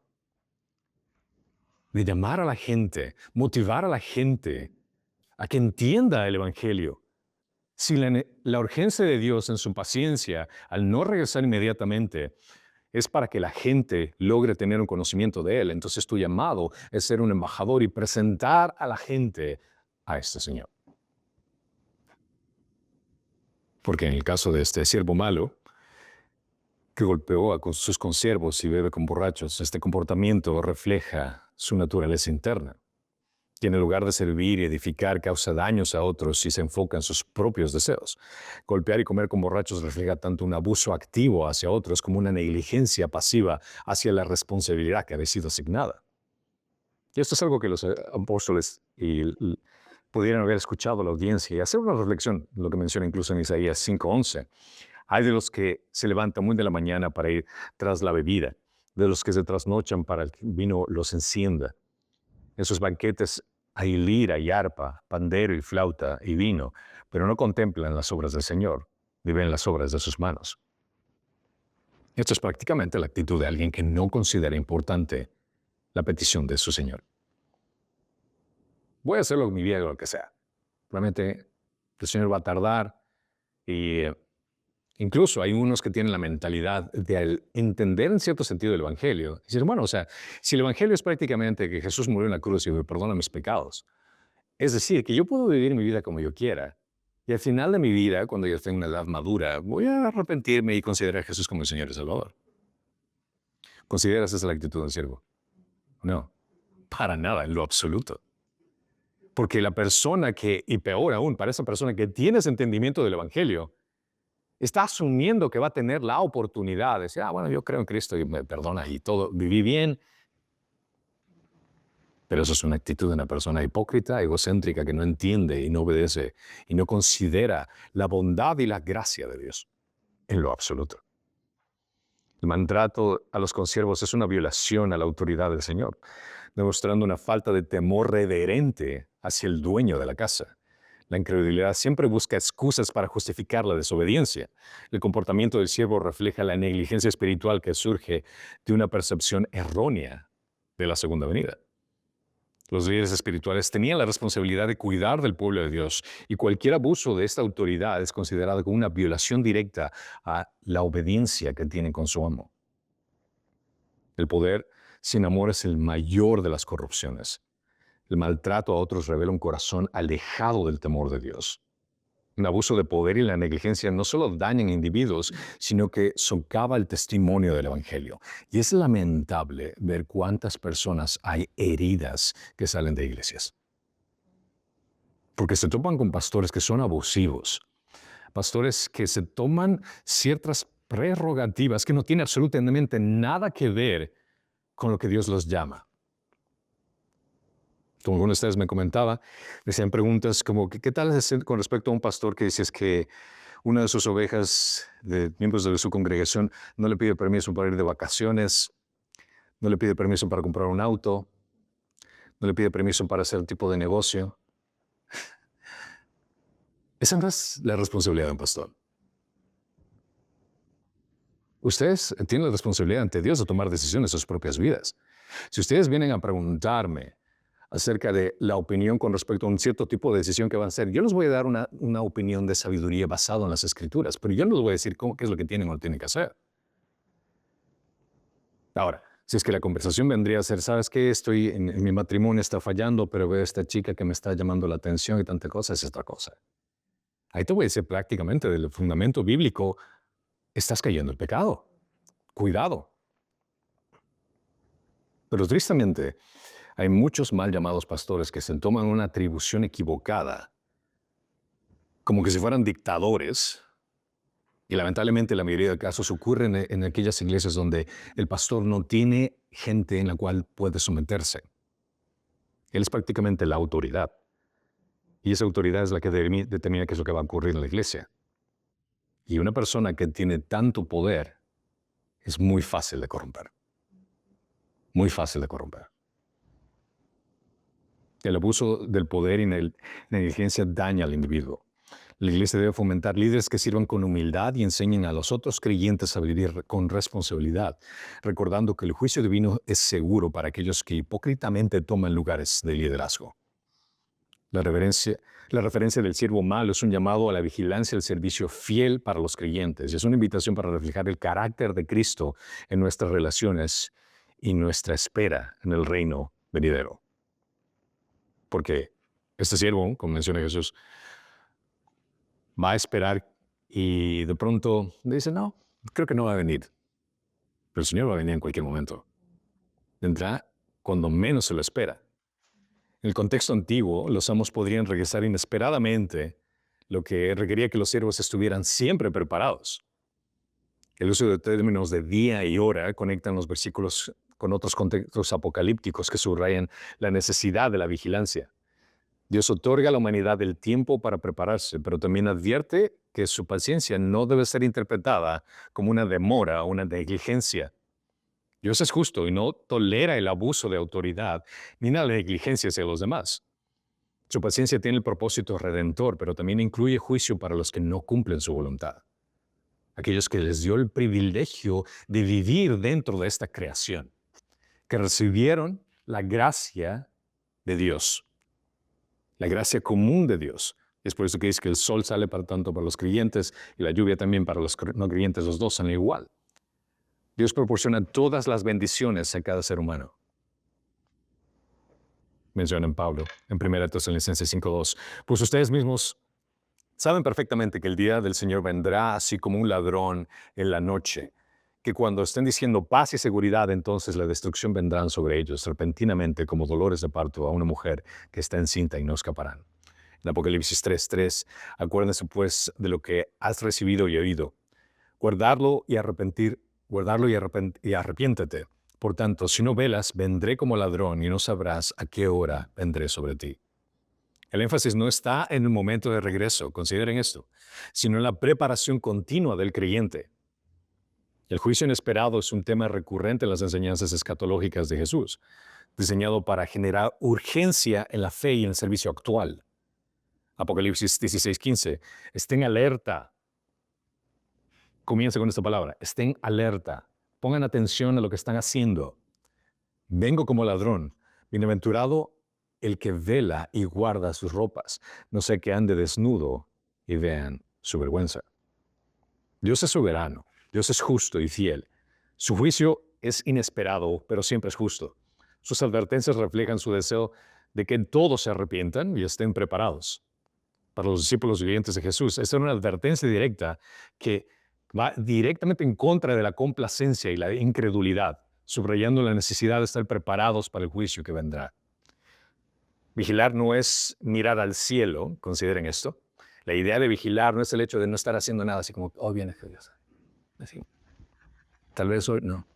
De llamar a la gente, motivar a la gente a que entienda el Evangelio. Si la urgencia de Dios en su paciencia al no regresar inmediatamente es para que la gente logre tener un conocimiento de Él, entonces tu llamado es ser un embajador y presentar a la gente a este Señor. Porque en el caso de este siervo malo, que golpeó a sus consiervos y bebe con borrachos, este comportamiento refleja su naturaleza interna, que en lugar de servir y edificar causa daños a otros y se enfoca en sus propios deseos. Golpear y comer con borrachos refleja tanto un abuso activo hacia otros como una negligencia pasiva hacia la responsabilidad que había sido asignada. Y esto es algo que los apóstoles pudieran haber escuchado a la audiencia y hacer una reflexión, lo que menciona incluso en Isaías 5:11. Hay de los que se levantan muy de la mañana para ir tras la bebida, de los que se trasnochan para que el vino los encienda. En sus banquetes hay lira y arpa, pandero y flauta y vino, pero no contemplan las obras del Señor, viven las obras de sus manos. Esto es prácticamente la actitud de alguien que no considera importante la petición de su Señor. Voy a hacerlo con mi vida o lo que sea. Realmente el Señor va a tardar y incluso hay unos que tienen la mentalidad de al entender en cierto sentido el Evangelio. Decir, bueno, o sea, si el Evangelio es prácticamente que Jesús murió en la cruz y me perdona mis pecados, es decir, que yo puedo vivir mi vida como yo quiera. Y al final de mi vida, cuando yo tenga una edad madura, voy a arrepentirme y considerar a Jesús como el Señor y Salvador. ¿Consideras esa la actitud del siervo? No, para nada, en lo absoluto. Porque la persona que, y peor aún, para esa persona que tiene ese entendimiento del Evangelio, está asumiendo que va a tener la oportunidad de decir, bueno, yo creo en Cristo y me perdona y todo, viví bien. Pero eso es una actitud de una persona hipócrita, egocéntrica, que no entiende y no obedece y no considera la bondad y la gracia de Dios en lo absoluto. El maltrato a los consiervos es una violación a la autoridad del Señor, demostrando una falta de temor reverente hacia el dueño de la casa. La incredulidad siempre busca excusas para justificar la desobediencia. El comportamiento del siervo refleja la negligencia espiritual que surge de una percepción errónea de la segunda venida. Los líderes espirituales tenían la responsabilidad de cuidar del pueblo de Dios y cualquier abuso de esta autoridad es considerado como una violación directa a la obediencia que tienen con su amo. El poder sin amor es el mayor de las corrupciones. El maltrato a otros revela un corazón alejado del temor de Dios. Un abuso de poder y la negligencia no solo dañan a individuos, sino que socava el testimonio del Evangelio. Y es lamentable ver cuántas personas hay heridas que salen de iglesias. Porque se topan con pastores que son abusivos, pastores que se toman ciertas prerrogativas que no tienen absolutamente nada que ver con lo que Dios los llama. Como alguno de ustedes me comentaba, decían preguntas como, ¿qué tal es con respecto a un pastor que dices que una de sus ovejas, de miembros de su congregación, no le pide permiso para ir de vacaciones, no le pide permiso para comprar un auto, no le pide permiso para hacer un tipo de negocio? Esa no es la responsabilidad de un pastor. Ustedes tienen la responsabilidad ante Dios de tomar decisiones en sus propias vidas. Si ustedes vienen a preguntarme acerca de la opinión con respecto a un cierto tipo de decisión que van a hacer, yo les voy a dar una opinión de sabiduría basada en las Escrituras, pero yo no les voy a decir qué es lo que tienen o no tienen que hacer. Ahora, si es que la conversación vendría a ser, ¿sabes qué? Estoy en mi matrimonio está fallando, pero veo a esta chica que me está llamando la atención y tanta cosa, es otra cosa. Ahí te voy a decir prácticamente del fundamento bíblico, estás cayendo en pecado. Cuidado. Pero tristemente, hay muchos mal llamados pastores que se toman una atribución equivocada, como que si fueran dictadores. Y lamentablemente la mayoría de casos ocurren en aquellas iglesias donde el pastor no tiene gente en la cual puede someterse. Él es prácticamente la autoridad. Y esa autoridad es la que determina qué es lo que va a ocurrir en la iglesia. Y una persona que tiene tanto poder es muy fácil de corromper. Muy fácil de corromper. El abuso del poder y la negligencia daña al individuo. La iglesia debe fomentar líderes que sirvan con humildad y enseñen a los otros creyentes a vivir con responsabilidad, recordando que el juicio divino es seguro para aquellos que hipócritamente toman lugares de liderazgo. La referencia del siervo malo es un llamado a la vigilancia del servicio fiel para los creyentes y es una invitación para reflejar el carácter de Cristo en nuestras relaciones y nuestra espera en el reino venidero. Porque este siervo, como menciona Jesús, va a esperar y de pronto dice, no, creo que no va a venir. Pero el Señor va a venir en cualquier momento. Vendrá cuando menos se lo espera. En el contexto antiguo, los amos podrían regresar inesperadamente, lo que requería que los siervos estuvieran siempre preparados. El uso de términos de día y hora conectan los versículos con otros contextos apocalípticos que subrayan la necesidad de la vigilancia. Dios otorga a la humanidad el tiempo para prepararse, pero también advierte que su paciencia no debe ser interpretada como una demora o una negligencia. Dios es justo y no tolera el abuso de autoridad ni la negligencia hacia los demás. Su paciencia tiene el propósito redentor, pero también incluye juicio para los que no cumplen su voluntad. Aquellos que les dio el privilegio de vivir dentro de esta creación, que recibieron la gracia de Dios. La gracia común de Dios. Es por eso que dice que el sol sale tanto para los creyentes y la lluvia también para los no creyentes, los dos son igual. Dios proporciona todas las bendiciones a cada ser humano. Menciona en Pablo, en 1 Tesalonicenses 5:2. Pues ustedes mismos saben perfectamente que el día del Señor vendrá así como un ladrón en la noche, que cuando estén diciendo paz y seguridad, entonces la destrucción vendrá sobre ellos repentinamente como dolores de parto a una mujer que está encinta y no escaparán. En Apocalipsis 3:3, acuérdense pues de lo que has recibido y oído. Guardarlo y arrepiéntete. Por tanto, si no velas, vendré como ladrón y no sabrás a qué hora vendré sobre ti. El énfasis no está en el momento de regreso, consideren esto, sino en la preparación continua del creyente. El juicio inesperado es un tema recurrente en las enseñanzas escatológicas de Jesús, diseñado para generar urgencia en la fe y en el servicio actual. Apocalipsis 16:15. Estén alerta. Comienza con esta palabra. Estén alerta. Pongan atención a lo que están haciendo. Vengo como ladrón. Bienaventurado el que vela y guarda sus ropas. No sea que ande desnudo y vean su vergüenza. Dios es soberano. Dios es justo y fiel. Su juicio es inesperado, pero siempre es justo. Sus advertencias reflejan su deseo de que todos se arrepientan y estén preparados. Para los discípulos vivientes de Jesús, esta era una advertencia directa que va directamente en contra de la complacencia y la incredulidad, subrayando la necesidad de estar preparados para el juicio que vendrá. Vigilar no es mirar al cielo, consideren esto. La idea de vigilar no es el hecho de no estar haciendo nada, así como, oh, viene Dios. Así, tal vez hoy no.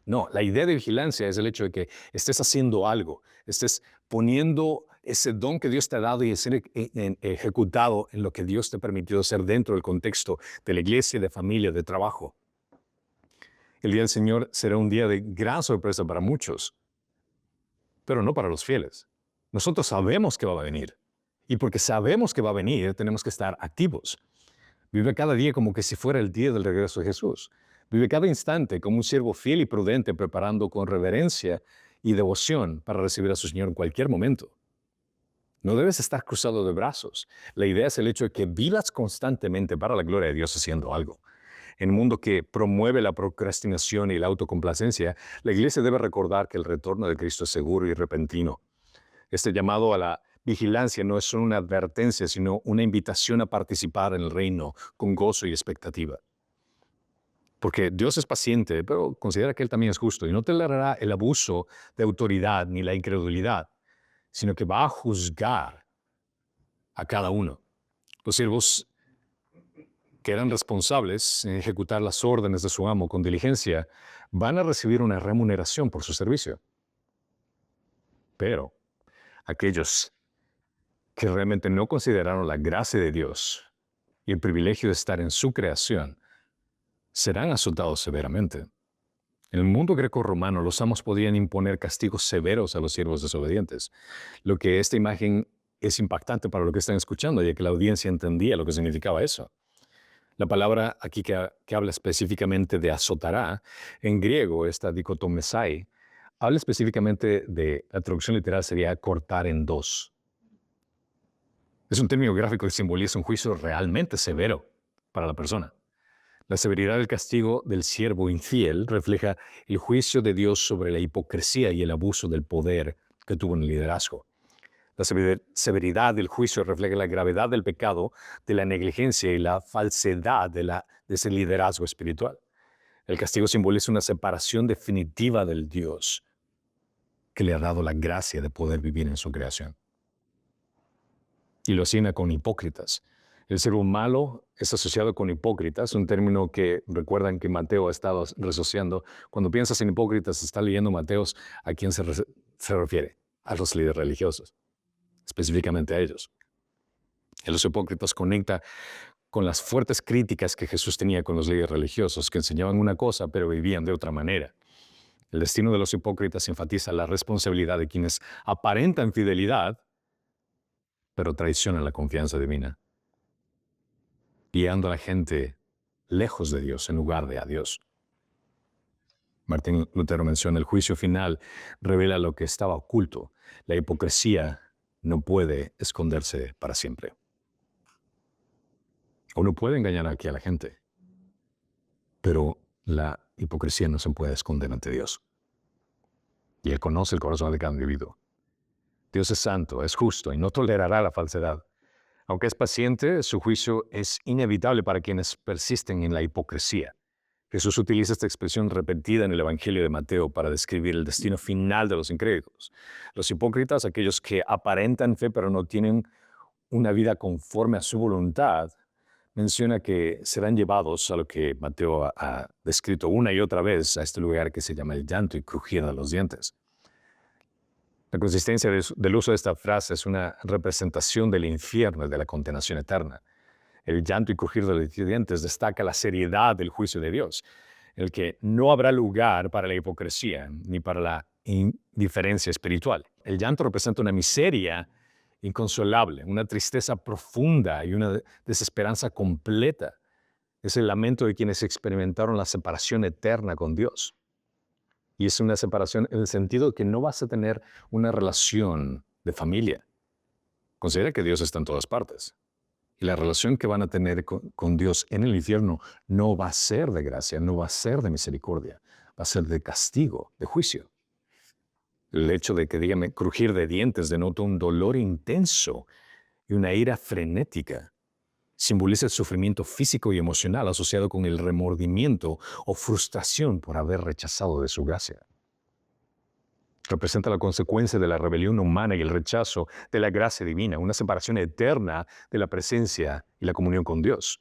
No, la idea de vigilancia es el hecho de que estés haciendo algo, estés poniendo ese don que Dios te ha dado y ser ejecutado en lo que Dios te ha permitido hacer dentro del contexto de la iglesia, de familia, de trabajo. El día del Señor será un día de gran sorpresa para muchos, pero no para los fieles. Nosotros sabemos que va a venir. Y porque sabemos que va a venir, tenemos que estar activos. Vive cada día como que si fuera el día del regreso de Jesús. Vive cada instante como un siervo fiel y prudente, preparando con reverencia y devoción para recibir a su Señor en cualquier momento. No debes estar cruzado de brazos. La idea es el hecho de que vivas constantemente para la gloria de Dios haciendo algo. En un mundo que promueve la procrastinación y la autocomplacencia, la iglesia debe recordar que el retorno de Cristo es seguro y repentino. Este llamado a la vigilancia no es solo una advertencia, sino una invitación a participar en el reino con gozo y expectativa. Porque Dios es paciente, pero considera que Él también es justo y no tolerará el abuso de autoridad ni la incredulidad, sino que va a juzgar a cada uno. Los siervos que eran responsables en ejecutar las órdenes de su amo con diligencia van a recibir una remuneración por su servicio. Pero aquellos que realmente no consideraron la gracia de Dios y el privilegio de estar en su creación, serán azotados severamente. En el mundo greco-romano, los amos podían imponer castigos severos a los siervos desobedientes, lo que esta imagen es impactante para lo que están escuchando, ya que la audiencia entendía lo que significaba eso. La palabra aquí que habla específicamente de azotará, en griego, esta dicotomesai, habla específicamente de, la traducción literal sería cortar en dos. Es un término gráfico que simboliza un juicio realmente severo para la persona. La severidad del castigo del siervo infiel refleja el juicio de Dios sobre la hipocresía y el abuso del poder que tuvo en el liderazgo. La severidad del juicio refleja la gravedad del pecado, de la negligencia y la falsedad de ese liderazgo espiritual. El castigo simboliza una separación definitiva del Dios que le ha dado la gracia de poder vivir en su creación. Y lo asigna con hipócritas. El ser malo es asociado con hipócritas, un término que recuerdan que Mateo ha estado resociando. Cuando piensas en hipócritas, está leyendo Mateos, ¿a quién se refiere? A los líderes religiosos, específicamente a ellos. Y los hipócritas conecta con las fuertes críticas que Jesús tenía con los líderes religiosos, que enseñaban una cosa, pero vivían de otra manera. El destino de los hipócritas enfatiza la responsabilidad de quienes aparentan fidelidad, pero traicionan la confianza divina, guiando a la gente lejos de Dios en lugar de a Dios. Martín Lutero menciona: el juicio final revela lo que estaba oculto. La hipocresía no puede esconderse para siempre. Uno puede engañar aquí a la gente, pero la hipocresía no se puede esconder ante Dios. Y Él conoce el corazón de cada individuo. Dios es santo, es justo y no tolerará la falsedad. Aunque es paciente, su juicio es inevitable para quienes persisten en la hipocresía. Jesús utiliza esta expresión repetida en el Evangelio de Mateo para describir el destino final de los incrédulos. Los hipócritas, aquellos que aparentan fe pero no tienen una vida conforme a su voluntad, menciona que serán llevados a lo que Mateo ha descrito una y otra vez, a este lugar que se llama el llanto y crujir de los dientes. La consistencia del uso de esta frase es una representación del infierno y de la condenación eterna. El llanto y crujir de los dientes destaca la seriedad del juicio de Dios, en el que no habrá lugar para la hipocresía ni para la indiferencia espiritual. El llanto representa una miseria inconsolable, una tristeza profunda y una desesperanza completa. Es el lamento de quienes experimentaron la separación eterna con Dios. Y es una separación en el sentido de que no vas a tener una relación de familia. Considera que Dios está en todas partes. Y la relación que van a tener con Dios en el infierno no va a ser de gracia, no va a ser de misericordia, va a ser de castigo, de juicio. El hecho de que, dígame, crujir de dientes denota un dolor intenso y una ira frenética. Simboliza el sufrimiento físico y emocional asociado con el remordimiento o frustración por haber rechazado de su gracia. Representa la consecuencia de la rebelión humana y el rechazo de la gracia divina, una separación eterna de la presencia y la comunión con Dios,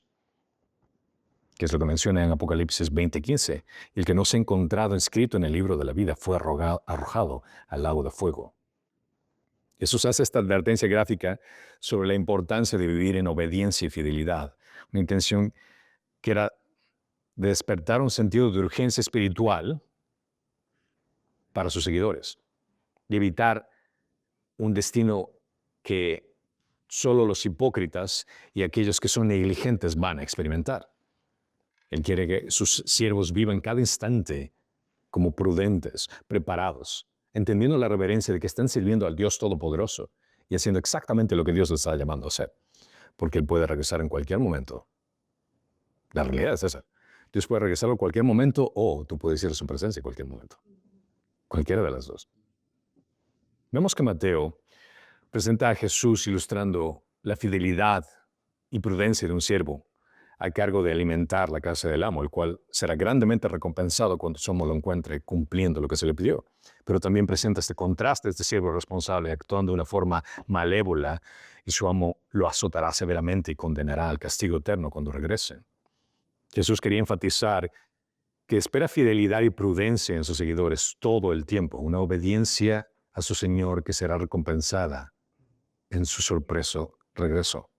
que es lo que menciona en Apocalipsis 20:15. Y el que no se ha encontrado inscrito en el libro de la vida fue arrojado al lago de fuego. Jesús hace esta advertencia gráfica sobre la importancia de vivir en obediencia y fidelidad, una intención que era de despertar un sentido de urgencia espiritual para sus seguidores y evitar un destino que solo los hipócritas y aquellos que son negligentes van a experimentar. Él quiere que sus siervos vivan cada instante como prudentes, preparados, entendiendo la reverencia de que están sirviendo al Dios Todopoderoso y haciendo exactamente lo que Dios les está llamando a hacer, porque Él puede regresar en cualquier momento. La realidad es esa. Dios puede regresar en cualquier momento o tú puedes ir a su presencia en cualquier momento. Cualquiera de las dos. Vemos que Mateo presenta a Jesús ilustrando la fidelidad y prudencia de un siervo a cargo de alimentar la casa del amo, el cual será grandemente recompensado cuando su amo lo encuentre cumpliendo lo que se le pidió. Pero también presenta este contraste de este siervo responsable actuando de una forma malévola y su amo lo azotará severamente y condenará al castigo eterno cuando regrese. Jesús quería enfatizar que espera fidelidad y prudencia en sus seguidores todo el tiempo, una obediencia a su Señor que será recompensada en su sorpreso regreso.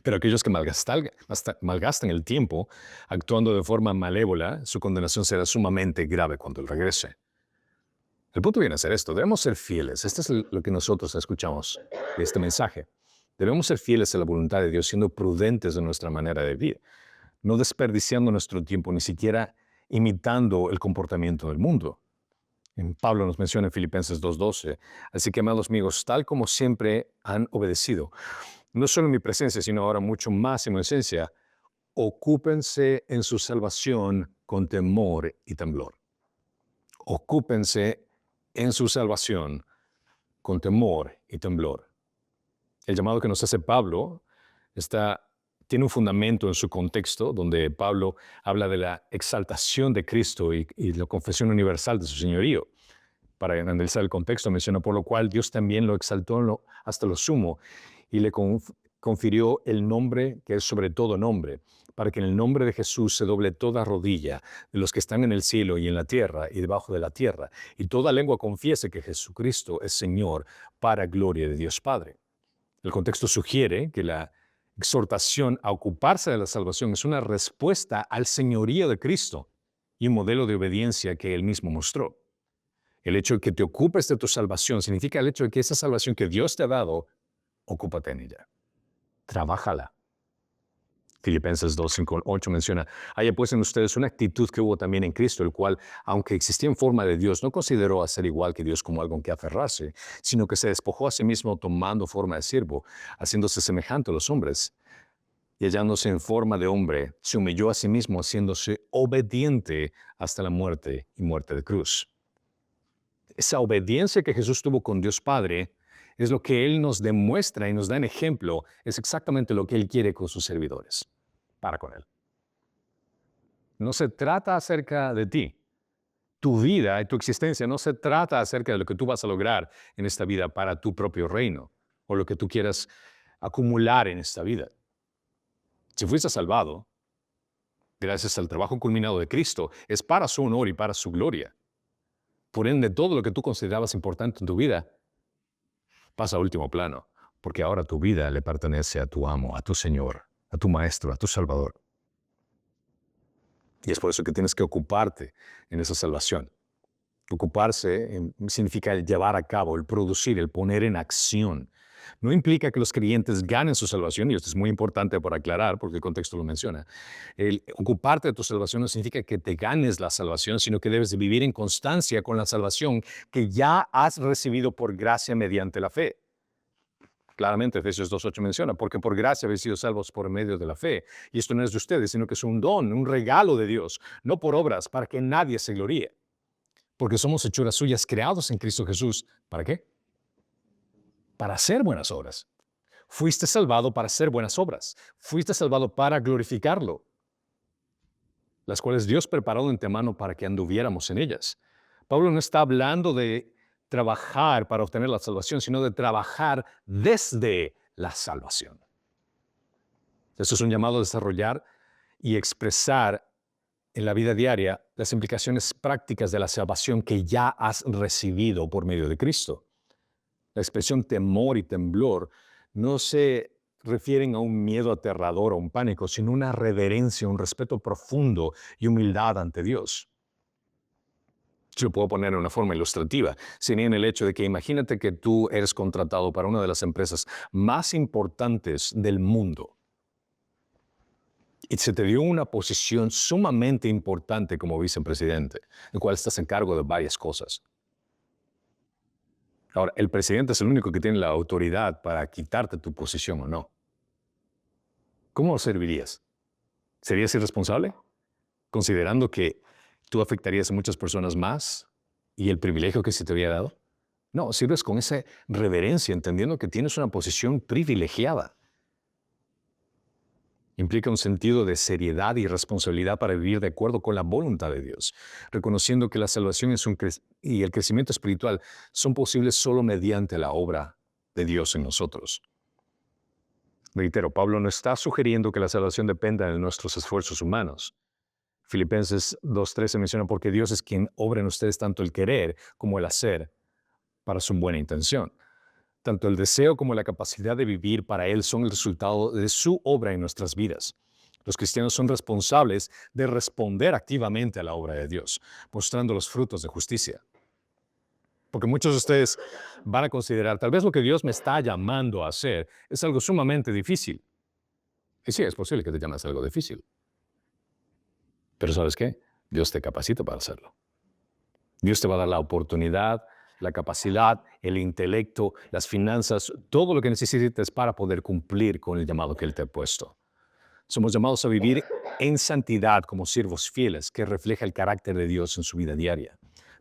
Pero aquellos que malgastan el tiempo actuando de forma malévola, su condenación será sumamente grave cuando Él regrese. El punto viene a ser esto, debemos ser fieles. Esto es lo que nosotros escuchamos de este mensaje. Debemos ser fieles a la voluntad de Dios, siendo prudentes en nuestra manera de vivir, no desperdiciando nuestro tiempo, ni siquiera imitando el comportamiento del mundo. Pablo nos menciona en Filipenses 2:12, así que, amados amigos, tal como siempre han obedecido, no solo en mi presencia, sino ahora mucho más en mi ausencia, ocúpense en su salvación con temor y temblor. Ocúpense en su salvación con temor y temblor. El llamado que nos hace Pablo tiene un fundamento en su contexto, donde Pablo habla de la exaltación de Cristo y la confesión universal de su señorío. Para analizar el contexto, menciona por lo cual Dios también lo exaltó hasta lo sumo y le confirió el nombre que es sobre todo nombre, para que en el nombre de Jesús se doble toda rodilla de los que están en el cielo y en la tierra y debajo de la tierra, y toda lengua confiese que Jesucristo es Señor, para gloria de Dios Padre. El contexto sugiere que la exhortación a ocuparse de la salvación es una respuesta al señorío de Cristo y un modelo de obediencia que Él mismo mostró. El hecho de que te ocupes de tu salvación significa el hecho de que esa salvación que Dios te ha dado, ocúpate en ella. Trabájala. Filipenses 2:5-8 menciona, haya pues en ustedes una actitud que hubo también en Cristo, el cual, aunque existía en forma de Dios, no consideró a ser igual que Dios como algo en que aferrarse, sino que se despojó a sí mismo tomando forma de siervo, haciéndose semejante a los hombres. Y hallándose en forma de hombre, se humilló a sí mismo, haciéndose obediente hasta la muerte y muerte de cruz. Esa obediencia que Jesús tuvo con Dios Padre es lo que Él nos demuestra y nos da en ejemplo, es exactamente lo que Él quiere con sus servidores, para con Él. No se trata acerca de ti. Tu vida y tu existencia no se trata acerca de lo que tú vas a lograr en esta vida para tu propio reino o lo que tú quieras acumular en esta vida. Si fuiste salvado, gracias al trabajo culminado de Cristo, es para su honor y para su gloria. Por ende, todo lo que tú considerabas importante en tu vida pasa a último plano, porque ahora tu vida le pertenece a tu amo, a tu Señor, a tu Maestro, a tu Salvador. Y es por eso que tienes que ocuparte en esa salvación. Ocuparse significa el llevar a cabo, el producir, el poner en acción. No implica que los creyentes ganen su salvación, y esto es muy importante por aclarar, porque el contexto lo menciona. El ocuparte de tu salvación no significa que te ganes la salvación, sino que debes de vivir en constancia con la salvación que ya has recibido por gracia mediante la fe. Claramente Efesios 2:8 menciona, porque por gracia habéis sido salvos por medio de la fe. Y esto no es de ustedes, sino que es un don, un regalo de Dios, no por obras, para que nadie se gloríe. Porque somos hechuras suyas, creados en Cristo Jesús. ¿Para qué? Para hacer buenas obras. Fuiste salvado para hacer buenas obras. Fuiste salvado para glorificarlo, las cuales Dios preparó de antemano para que anduviéramos en ellas. Pablo no está hablando de trabajar para obtener la salvación, sino de trabajar desde la salvación. Eso es un llamado a desarrollar y expresar en la vida diaria las implicaciones prácticas de la salvación que ya has recibido por medio de Cristo. La expresión temor y temblor no se refieren a un miedo aterrador o un pánico, sino una reverencia, un respeto profundo y humildad ante Dios. Si lo puedo poner en una forma ilustrativa, sería en el hecho de que imagínate que tú eres contratado para una de las empresas más importantes del mundo y se te dio una posición sumamente importante como vicepresidente, el cual estás en cargo de varias cosas. Ahora, el presidente es el único que tiene la autoridad para quitarte tu posición o no. ¿Cómo lo servirías? ¿Serías irresponsable? Considerando que tú afectarías a muchas personas más y el privilegio que se te había dado. No, sirves con esa reverencia, entendiendo que tienes una posición privilegiada. Implica un sentido de seriedad y responsabilidad para vivir de acuerdo con la voluntad de Dios, reconociendo que la salvación y el crecimiento espiritual son posibles solo mediante la obra de Dios en nosotros. Reitero, Pablo no está sugiriendo que la salvación dependa de nuestros esfuerzos humanos. Filipenses 2:13 menciona porque Dios es quien obra en ustedes tanto el querer como el hacer para su buena intención. Tanto el deseo como la capacidad de vivir para Él son el resultado de su obra en nuestras vidas. Los cristianos son responsables de responder activamente a la obra de Dios, mostrando los frutos de justicia. Porque muchos de ustedes van a considerar, tal vez lo que Dios me está llamando a hacer es algo sumamente difícil. Y sí, es posible que te llames algo difícil. Pero ¿sabes qué? Dios te capacita para hacerlo. Dios te va a dar la oportunidad, la capacidad, el intelecto, las finanzas, todo lo que necesites para poder cumplir con el llamado que Él te ha puesto. Somos llamados a vivir en santidad como siervos fieles, que refleja el carácter de Dios en su vida diaria.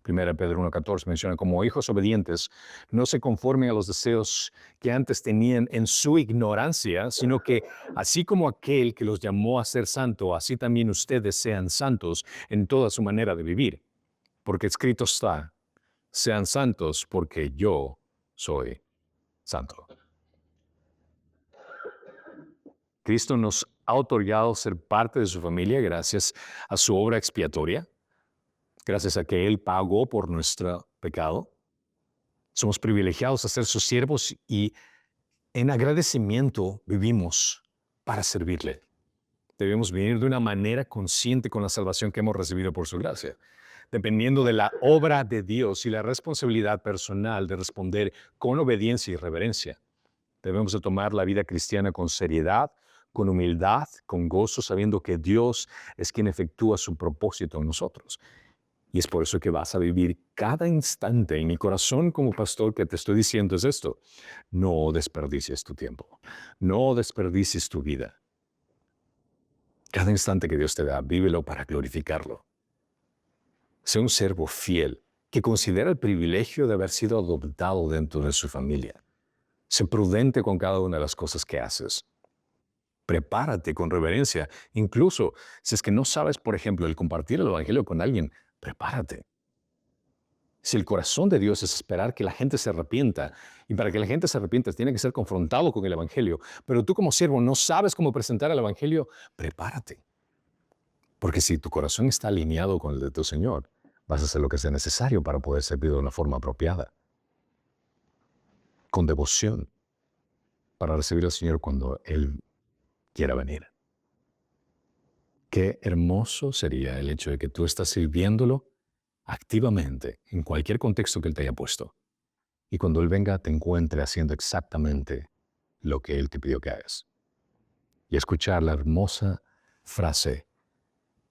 1 Pedro 1:14 menciona, como hijos obedientes, no se conformen a los deseos que antes tenían en su ignorancia, sino que así como aquel que los llamó a ser santo, así también ustedes sean santos en toda su manera de vivir. Porque escrito está, sean santos porque yo soy santo. Cristo nos ha otorgado ser parte de su familia gracias a su obra expiatoria, gracias a que Él pagó por nuestro pecado. Somos privilegiados a ser sus siervos y en agradecimiento vivimos para servirle. Debemos vivir de una manera consciente con la salvación que hemos recibido por su gracia, dependiendo de la obra de Dios y la responsabilidad personal de responder con obediencia y reverencia. Debemos de tomar la vida cristiana con seriedad, con humildad, con gozo, sabiendo que Dios es quien efectúa su propósito en nosotros. Y es por eso que vas a vivir cada instante. En mi corazón como pastor que te estoy diciendo es esto: no desperdicies tu tiempo, no desperdicies tu vida. Cada instante que Dios te da, vívelo para glorificarlo. Sé un siervo fiel que considera el privilegio de haber sido adoptado dentro de su familia. Sé prudente con cada una de las cosas que haces. Prepárate con reverencia. Incluso si es que no sabes, por ejemplo, el compartir el evangelio con alguien, prepárate. Si el corazón de Dios es esperar que la gente se arrepienta, y para que la gente se arrepienta tiene que ser confrontado con el evangelio, pero tú como siervo no sabes cómo presentar el evangelio, prepárate. Porque si tu corazón está alineado con el de tu Señor, vas a hacer lo que sea necesario para poder servir de una forma apropiada, con devoción, para recibir al Señor cuando Él quiera venir. Qué hermoso sería el hecho de que tú estás sirviéndolo activamente en cualquier contexto que Él te haya puesto. Y cuando Él venga te encuentre haciendo exactamente lo que Él te pidió que hagas. Y escuchar la hermosa frase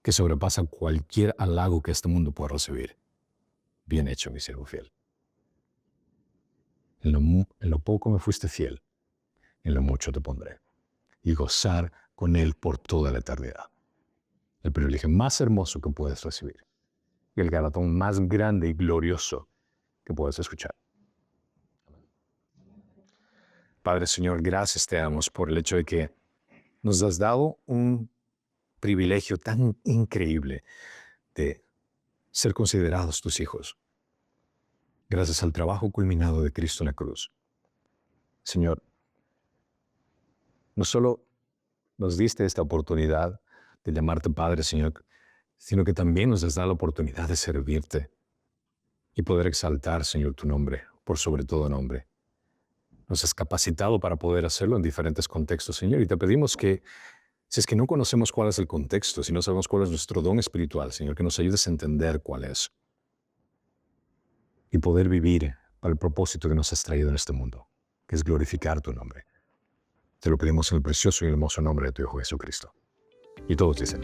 que sobrepasa cualquier halago que este mundo pueda recibir. Bien hecho, mi siervo fiel. En lo poco me fuiste fiel, en lo mucho te pondré. Y gozar con Él por toda la eternidad. El privilegio más hermoso que puedes recibir. Y el galardón más grande y glorioso que puedes escuchar. Padre Señor, gracias te damos por el hecho de que nos has dado un privilegio tan increíble de ser considerados tus hijos. gracias al trabajo culminado de Cristo en la cruz. Señor, no solo nos diste esta oportunidad de llamarte Padre, Señor, sino que también nos has dado la oportunidad de servirte y poder exaltar, Señor, tu nombre por sobre todo nombre. Nos has capacitado para poder hacerlo en diferentes contextos, Señor, y te pedimos que, si es que no conocemos cuál es el contexto, si no sabemos cuál es nuestro don espiritual, Señor, que nos ayudes a entender cuál es y poder vivir para el propósito que nos has traído en este mundo, que es glorificar tu nombre. Te lo pedimos en el precioso y hermoso nombre de tu Hijo Jesucristo. Y todos dicen.